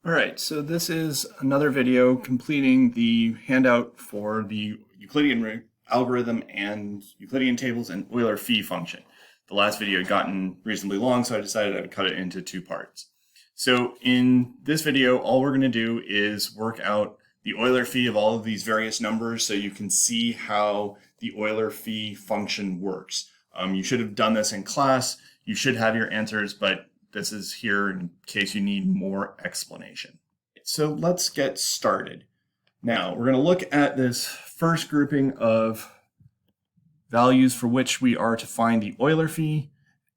All right, so this is another video completing the handout for the Euclidean algorithm and Euclidean tables and Euler Phi function. The last video had gotten reasonably long, so I decided I would cut it into two parts. So in this video, all we're going to do is work out the Euler Phi of all of these various numbers so you can see how the Euler Phi function works. You should have done this in class. You should have your answers, but this is here in case you need more explanation. So let's get started. Now we're going to look at this first grouping of values for which we are to find the Euler Phi.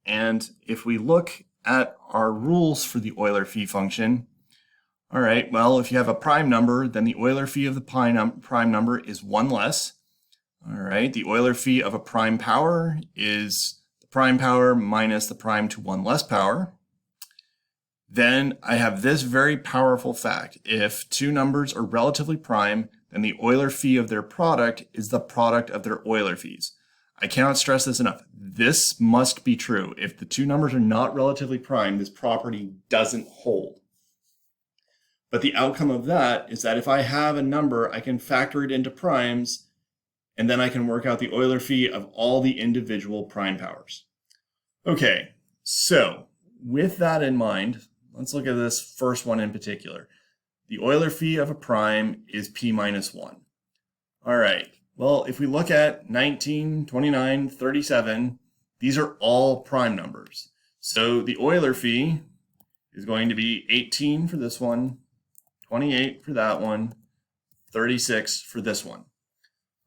And if we look at our rules for the Euler Phi function, all right, well, if you have a prime number, then the Euler Phi of the prime number is one less. All right, the Euler Phi of a prime power is the prime power minus the prime to one less power. Then I have this very powerful fact. If two numbers are relatively prime, then the Euler Phi of their product is the product of their Euler Phis. I cannot stress this enough. This must be true. If the two numbers are not relatively prime, this property doesn't hold. But the outcome of that is that if I have a number, I can factor it into primes, and then I can work out the Euler Phi of all the individual prime powers. Okay, so with that in mind, let's look at this first one in particular. The Euler Phi of a prime is p minus 1. All right, well, if we look at 19, 29, 37, these are all prime numbers. So the Euler Phi is going to be 18 for this one, 28 for that one, 36 for this one.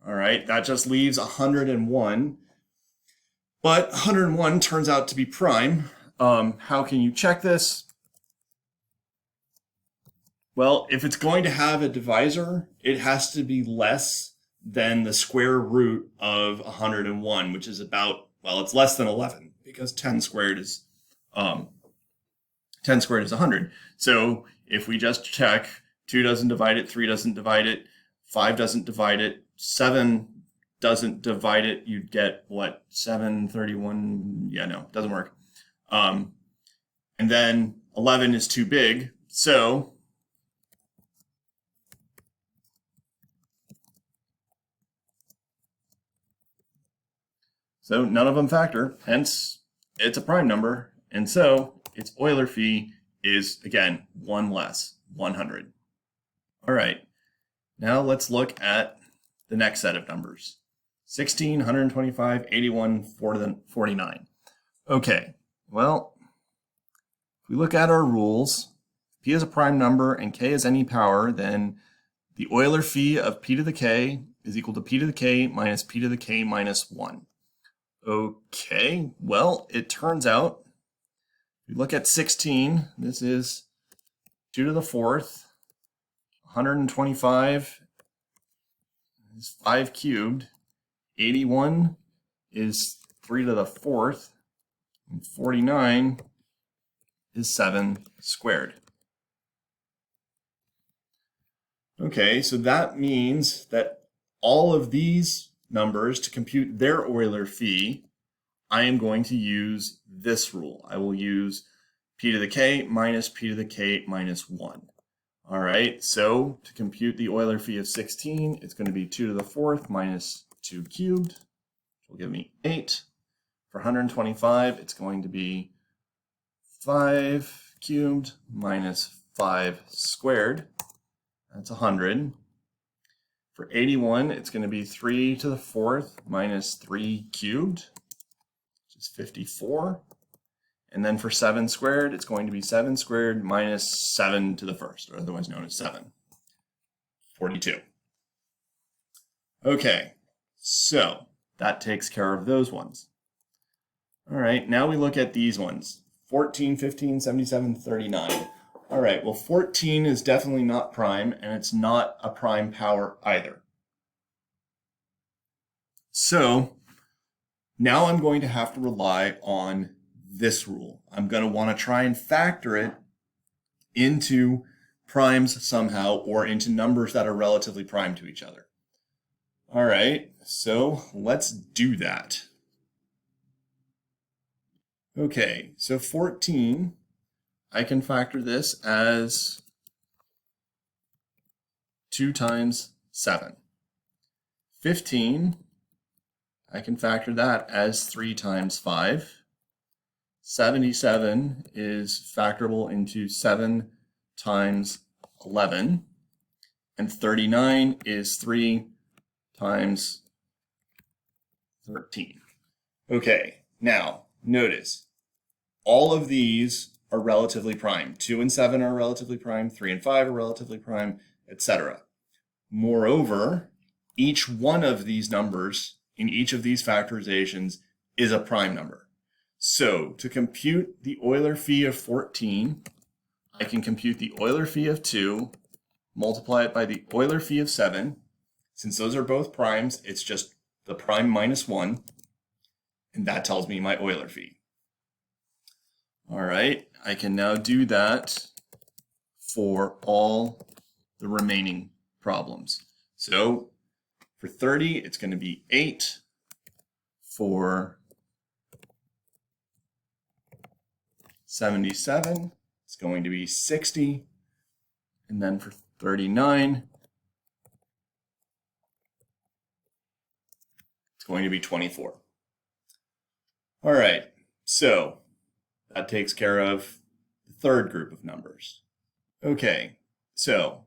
All right, that just leaves 101. But 101 turns out to be prime. How can you check this? Well, if it's going to have a divisor, it has to be less than the square root of 101, which is about, well, it's less than 11 because 10 squared is 100. So if we just check, 2 doesn't divide it, 3 doesn't divide it, 5 doesn't divide it, 7 doesn't divide it, you'd get what, 7, 31, yeah, no, doesn't work. And then 11 is too big, so none of them factor, hence it's a prime number, and so its Euler Phi is, again, one less, 100. All right, now let's look at the next set of numbers. 16, 125, 81, 49. Okay, well, if we look at our rules, p is a prime number and k is any power, then the Euler Phi of p to the k is equal to p to the k minus p to the k minus 1. Okay, well, it turns out, if you look at 16, this is 2 to the 4th, 125 is 5 cubed, 81 is 3 to the 4th, and 49 is 7 squared. Okay, so that means that all of these numbers, to compute their Euler Phi, I am going to use this rule. I will use p to the k minus p to the k minus 1. All right, so to compute the Euler Phi of 16, it's going to be 2 to the 4th minus 2 cubed, which will give me 8. For 125, it's going to be 5 cubed minus 5 squared. That's 100. For 81, it's going to be 3 to the 4th minus 3 cubed, which is 54. And then for 7 squared, it's going to be 7 squared minus 7 to the 1st, or otherwise known as 7. 42. Okay, so that takes care of those ones. All right, now we look at these ones. 14, 15, 77, 39. All right, well, 14 is definitely not prime, and it's not a prime power either. So now I'm going to have to rely on this rule. I'm going to want to try and factor it into primes somehow, or into numbers that are relatively prime to each other. All right, so let's do that. Okay, so 14, I can factor this as 2 times 7. 15, I can factor that as 3 times 5. 77 is factorable into 7 times 11. And 39 is 3 times 13. Okay, now notice all of these are relatively prime. 2 and 7 are relatively prime, 3 and 5 are relatively prime, etc. Moreover, each one of these numbers in each of these factorizations is a prime number. So to compute the Euler Phi of 14, I can compute the Euler Phi of 2, multiply it by the Euler Phi of 7. Since those are both primes, it's just the prime minus 1, and that tells me my Euler Phi. All right, I can now do that for all the remaining problems. So for 30, it's going to be 8. For 77, it's going to be 60. And then for 39, it's going to be 24. All right, so that takes care of the third group of numbers. Okay, so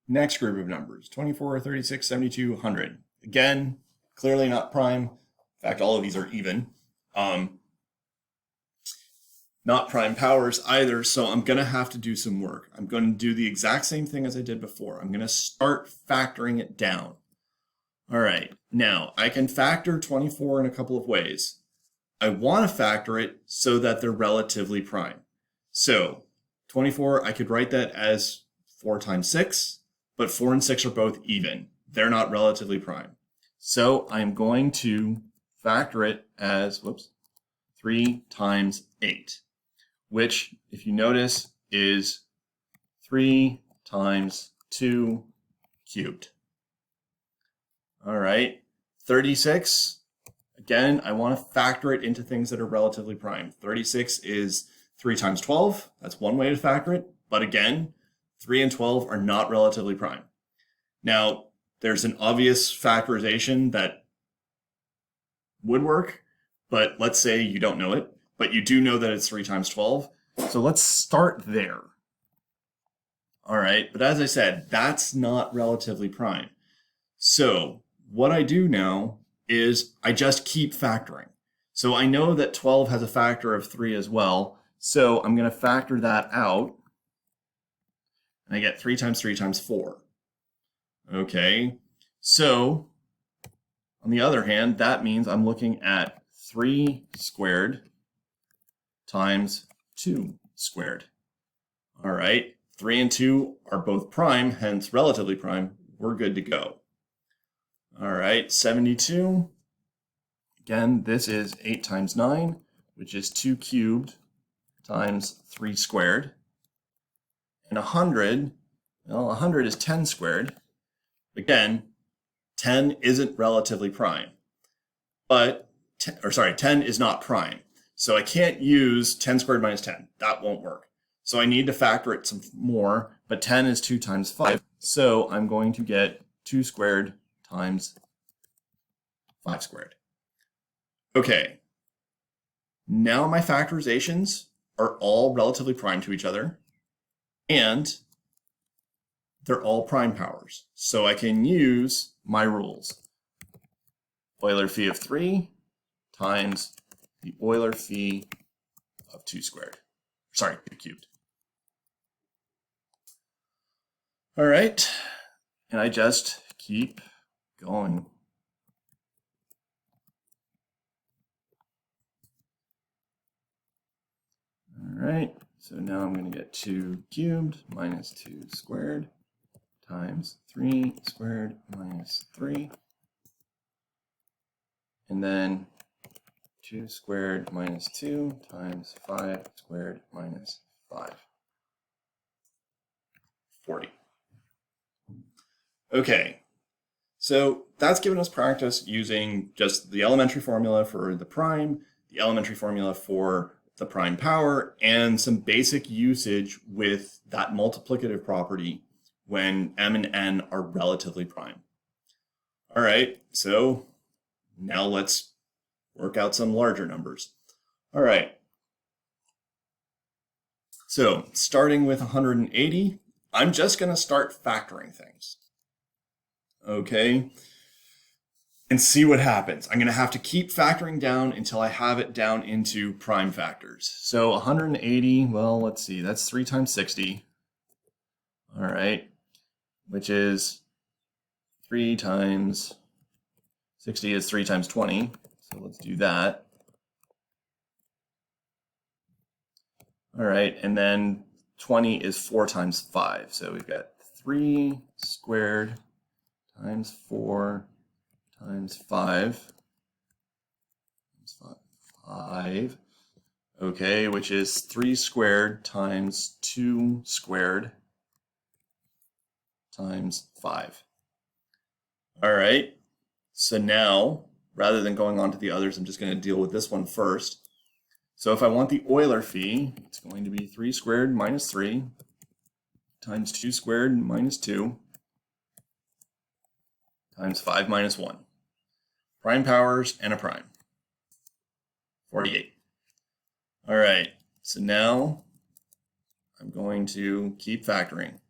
next group of numbers, 24, 36, 72, 100. Again, clearly not prime. In fact, all of these are even. Not prime powers either, so I'm going to have to do some work. I'm going to do the exact same thing as I did before. I'm going to start factoring it down. All right, now I can factor 24 in a couple of ways. I want to factor it so that they're relatively prime. So 24, I could write that as 4 times 6, but 4 and 6 are both even. They're not relatively prime. So I'm going to factor it as, 3 times 8, which, if you notice, is 3 times 2 cubed. All right, 36. Again, I want to factor it into things that are relatively prime. 36 is 3 times 12. That's one way to factor it. But again, 3 and 12 are not relatively prime. Now, there's an obvious factorization that would work, but let's say you don't know it, but you do know that it's 3 times 12. So let's start there. All right, but as I said, that's not relatively prime. So what I do now is I just keep factoring. So I know that 12 has a factor of 3 as well. So I'm going to factor that out. And I get 3 times 3 times 4. Okay. So on the other hand, that means I'm looking at 3 squared times 2 squared. All right. 3 and 2 are both prime, hence relatively prime. We're good to go. All right, 72. Again, this is 8 times 9, which is 2 cubed times 3 squared. And 100, well, 100 is 10 squared. Again, 10 isn't relatively prime. But, 10 is not prime. So I can't use 10 squared minus 10. That won't work. So I need to factor it some more, but 10 is 2 times 5. So I'm going to get 2 squared times 5 squared. Okay, now my factorizations are all relatively prime to each other, and they're all prime powers. So I can use my rules. Euler Phi of 3 times the Euler Phi of 2 squared. Sorry, 2 cubed. All right, and I just keep going. All right, so now I'm going to get 2 cubed minus 2 squared times 3 squared minus 3. And then 2 squared minus 2 times 5 squared minus 5. 40. Okay. So that's given us practice using just the elementary formula for the prime, the elementary formula for the prime power, and some basic usage with that multiplicative property when m and n are relatively prime. All right, so now let's work out some larger numbers. All right, so starting with 180, I'm just going to start factoring things. Okay, and see what happens. I'm going to have to keep factoring down until I have it down into prime factors. So 180, well, let's see, that's 3 times 60. All right, which is 3 times 60 is 3 times 20. So let's do that. All right, and then 20 is 4 times 5. So we've got 3 squared times 4 times 5. 5. Okay, which is 3 squared times 2 squared times 5. All right, so now, rather than going on to the others, I'm just going to deal with this one first. So if I want the Euler Phi, it's going to be 3 squared minus 3 times 2 squared minus 2 times 5 minus 1. Prime powers and a prime. 48. All right, so now I'm going to keep factoring.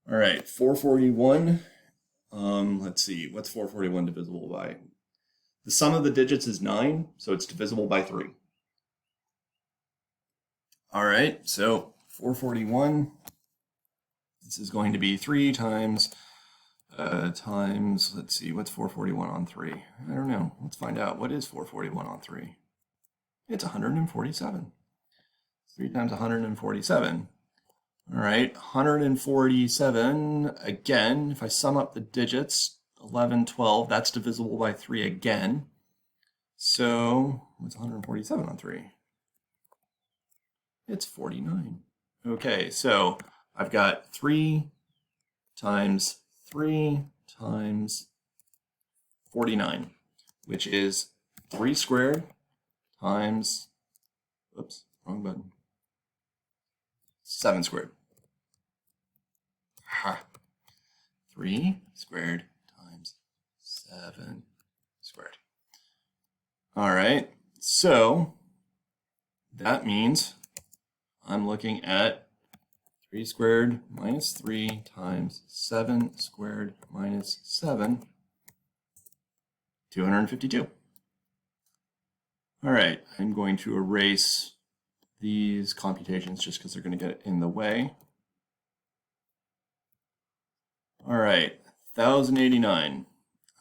All right, 441. Let's see, what's 441 divisible by? The sum of the digits is 9, so it's divisible by 3. All right, so 441, this is going to be 3 times, let's see, what's 441 on 3? I don't know. Let's find out. What is 441 on 3? It's 147. 3 times 147. All right, 147, again, if I sum up the digits, 11, 12, that's divisible by 3 again. So what's 147 on 3? It's 49. Okay, so I've got 3 times 3 times 49, which is 3 squared times, oops, wrong button, 7 squared. Ha. 3 squared times 7 squared. All right, so that means I'm looking at 3 squared minus 3 times 7 squared minus 7, 252. All right, I'm going to erase these computations just because they're going to get in the way. All right, 1089.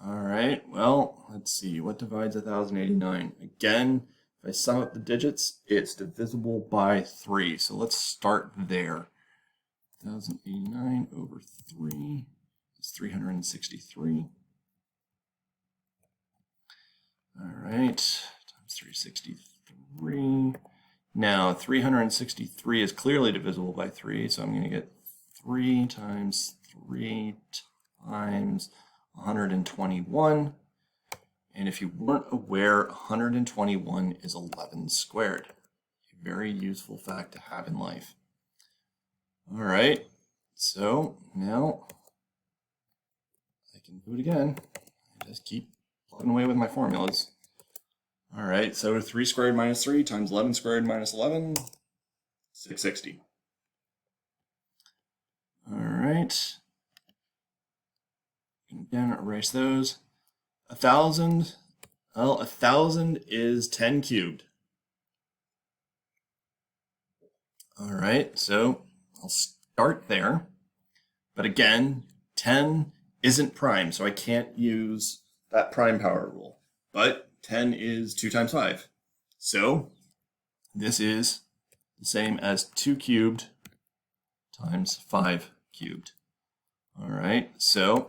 All right, well, let's see, what divides 1089? Again, if I sum up the digits, it's divisible by 3. So let's start there. 1089 over 3 is 363. All right, times 363. Now, 363 is clearly divisible by 3, so I'm going to get 3 times 3 times 121. And if you weren't aware, 121 is 11 squared. A very useful fact to have in life. All right, so now I can do it again. I just keep plugging away with my formulas. All right, so 3 squared minus 3 times 11 squared minus 11, 660. All right. Again, erase those. 1,000, well, 1,000 is 10 cubed. All right, so I'll start there. But again, 10 isn't prime, so I can't use that prime power rule. But 10 is 2 times 5. So this is the same as 2 cubed times 5 cubed. All right, so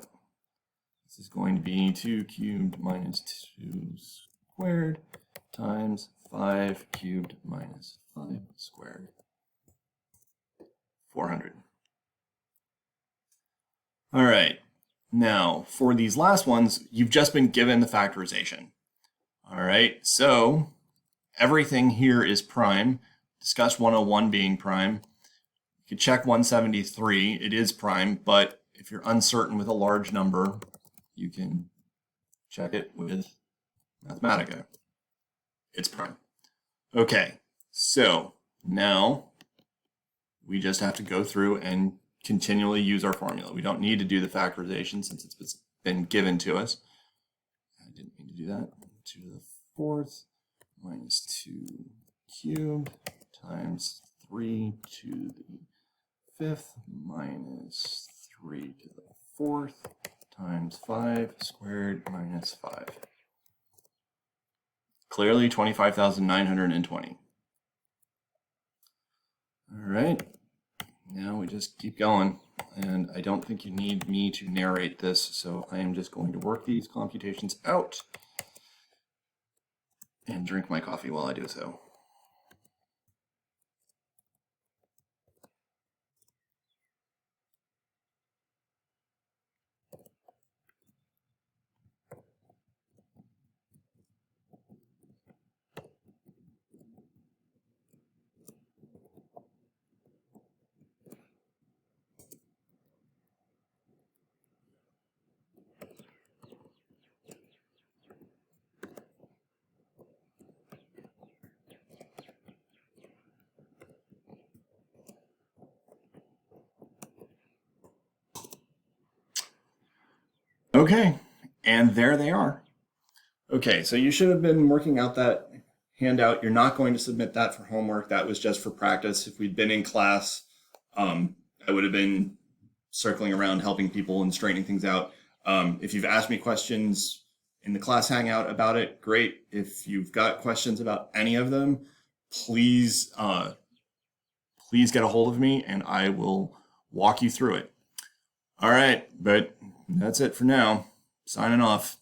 this is going to be 2 cubed minus 2 squared times 5 cubed minus 5 squared. 400. All right, now for these last ones, you've just been given the factorization. All right, so everything here is prime. Discuss 101 being prime. You can check 173. It is prime, but if you're uncertain with a large number, you can check it with Mathematica. It's prime. Okay, so now we just have to go through and continually use our formula. We don't need to do the factorization since it's been given to us. I didn't mean to do that. 2 to the 4th minus 2 cubed times 3 to the 5th minus 3 to the 4th times 5 squared minus 5. Clearly 25,920. All right, now we just keep going. And I don't think you need me to narrate this, so I am just going to work these computations out and drink my coffee while I do so. Okay, and there they are. Okay, so you should have been working out that handout. You're not going to submit that for homework. That was just for practice. If we'd been in class, I would have been circling around helping people and straightening things out. If you've asked me questions in the class hangout about it, great. If you've got questions about any of them, please get a hold of me and I will walk you through it. All right, but that's it for now. Signing off.